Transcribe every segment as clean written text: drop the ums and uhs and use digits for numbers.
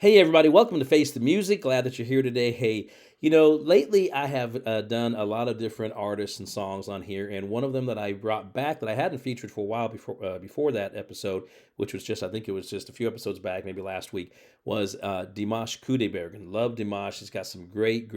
Hey, everybody, welcome to Face the Music. Glad that you're here today. Hey, lately I have done a lot of different artists and songs on here, and one of them that I brought back that I hadn't featured for a while before that episode, which was I think it was just a few episodes back, maybe last week, was Dimash Qudaibergen. Love Dimash. He's got some great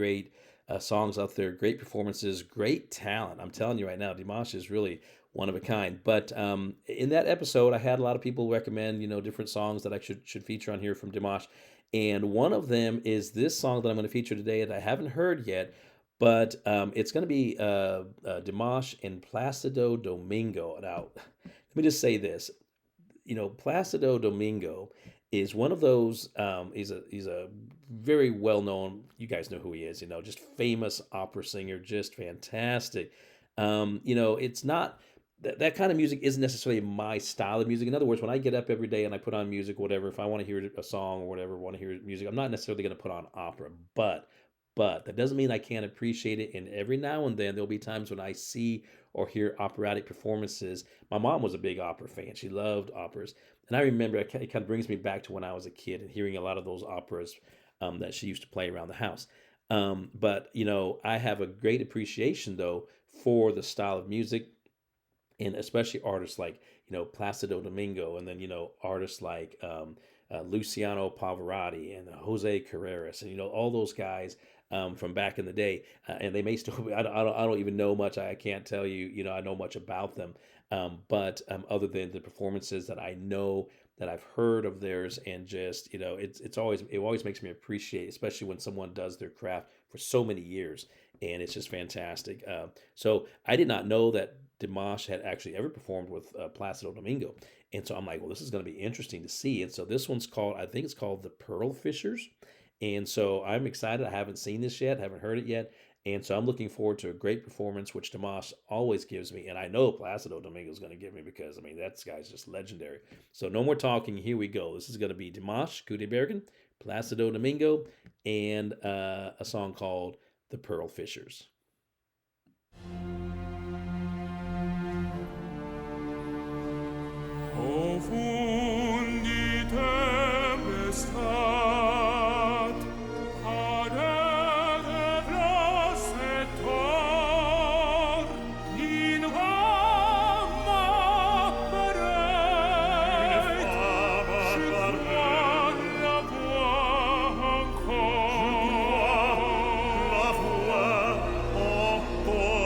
songs out there, great performances, great talent. I'm telling you right now, Dimash is really one of a kind. But in that episode, I had a lot of people recommend, different songs that I should feature on here from Dimash. And one of them is this song that I'm going to feature today that I haven't heard yet, but it's going to be Dimash and Placido Domingo. Now, let me just say this. Placido Domingo is one of those. He's a very well known. You guys know who he is. Just famous opera singer, just fantastic. It's not that kind of music isn't necessarily my style of music. In other words, when I get up every day and I put on music, whatever, if I want to hear a song or whatever, want to hear music, I'm not necessarily going to put on opera, but that doesn't mean I can't appreciate it. And every now and then there'll be times when I see or hear operatic performances. My mom was a big opera fan; she loved operas, and I remember it kind of brings me back to when I was a kid and hearing a lot of those operas that she used to play around the house. But I have a great appreciation though for the style of music, and especially artists like Placido Domingo, and then artists like Luciano Pavarotti and Jose Carreras, and all those guys from back in the day, and they may still be. I don't even know much. I can't tell you. I know much about them, but other than the performances that I know that I've heard of theirs, and just it always makes me appreciate, especially when someone does their craft for so many years, and it's just fantastic. So I did not know that Dimash had actually ever performed with Placido Domingo. And so I'm like, well, this is going to be interesting to see. And so this one's called, I think it's called The Pearl Fishers. And so I'm excited. I haven't seen this yet, haven't heard it yet. And so I'm looking forward to a great performance, which Dimash always gives me. And I know Placido Domingo is going to give me because, that guy's just legendary. So no more talking. Here we go. This is going to be Dimash Qudaibergen, Placido Domingo, and a song called The Pearl Fishers. Profondi tempestat, cadere placetor, in fama pareit, scuam la voix encore.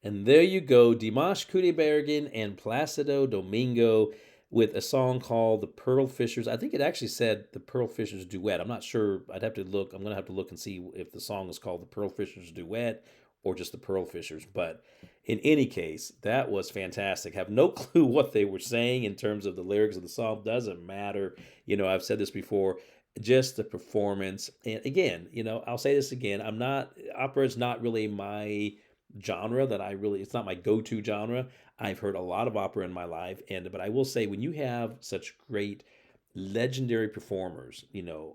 And there you go, Dimash Qudaibergen and Placido Domingo with a song called "The Pearl Fishers." I think it actually said "The Pearl Fishers Duet." I'm not sure. I'd have to look. I'm gonna have to look and see if the song is called "The Pearl Fishers Duet" or just "The Pearl Fishers." But in any case, that was fantastic. Have no clue what they were saying in terms of the lyrics of the song. Doesn't matter. I've said this before. Just the performance, and again, I'll say this again. I'm not Opera is not really my genre that I really it's not my go-to genre. I've heard a lot of opera in my life, and but I will say when you have such great legendary performers,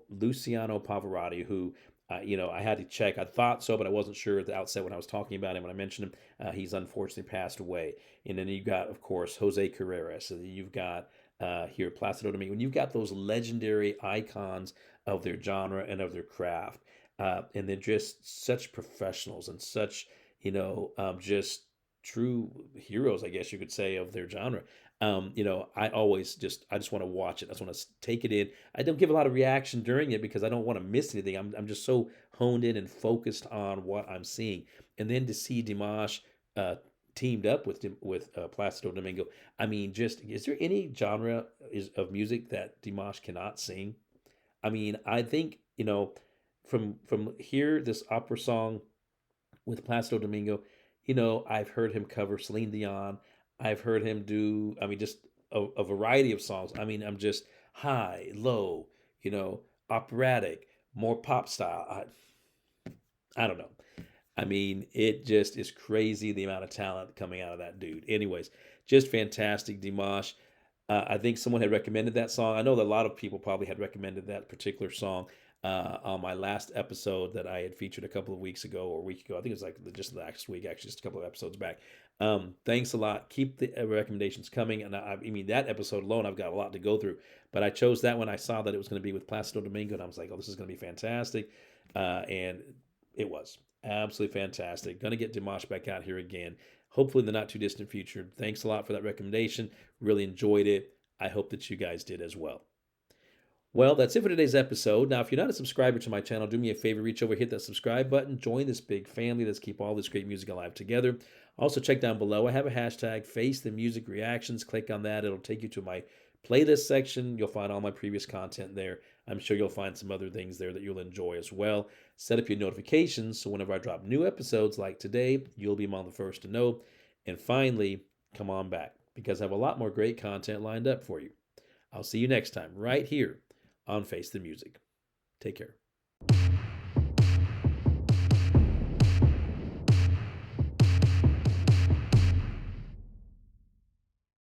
Luciano Pavarotti, who I had to check. I thought so, but I wasn't sure at the outset when I was talking about him. When I mentioned him, he's unfortunately passed away. And then you've got, of course, Jose Carreras. And then you've got here Placido Domingo. When you've got those legendary icons of their genre and of their craft, and they're just such professionals and such just true heroes, I guess you could say, of their genre. I just want to watch it. I just want to take it in. I don't give a lot of reaction during it because I don't want to miss anything. I'm just so honed in and focused on what I'm seeing. And then to see Dimash teamed up with Placido Domingo. I mean, just is there any genre of music that Dimash cannot sing? I mean, I think from here this opera song with Placido Domingo, I've heard him cover Celine Dion. I've heard him do, I mean, just a variety of songs. I mean, I'm just high, low, operatic, more pop style. I don't know. I mean, it just is crazy the amount of talent coming out of that dude. Anyways, just fantastic, Dimash. I think someone had recommended that song. I know that a lot of people probably had recommended that particular song on my last episode that I had featured a couple of weeks ago or a week ago. I think it was like just last week, actually, just a couple of episodes back. Thanks a lot. Keep the recommendations coming. And I mean, that episode alone, I've got a lot to go through. But I chose that when I saw that it was going to be with Placido Domingo. And I was like, oh, this is going to be fantastic. And it was absolutely fantastic. Going to get Dimash back out here again, hopefully in the not too distant future. Thanks a lot for that recommendation. Really enjoyed it. I hope that you guys did as well. Well, that's it for today's episode. Now, if you're not a subscriber to my channel, do me a favor, reach over, hit that subscribe button, join this big family. Let's keep all this great music alive together. Also, check down below. I have a hashtag, Face the Music Reactions. Click on that. It'll take you to my playlist section. You'll find all my previous content there. I'm sure you'll find some other things there that you'll enjoy as well. Set up your notifications so whenever I drop new episodes like today, you'll be among the first to know. And finally, come on back because I have a lot more great content lined up for you. I'll see you next time right here on Face the Music. Take care.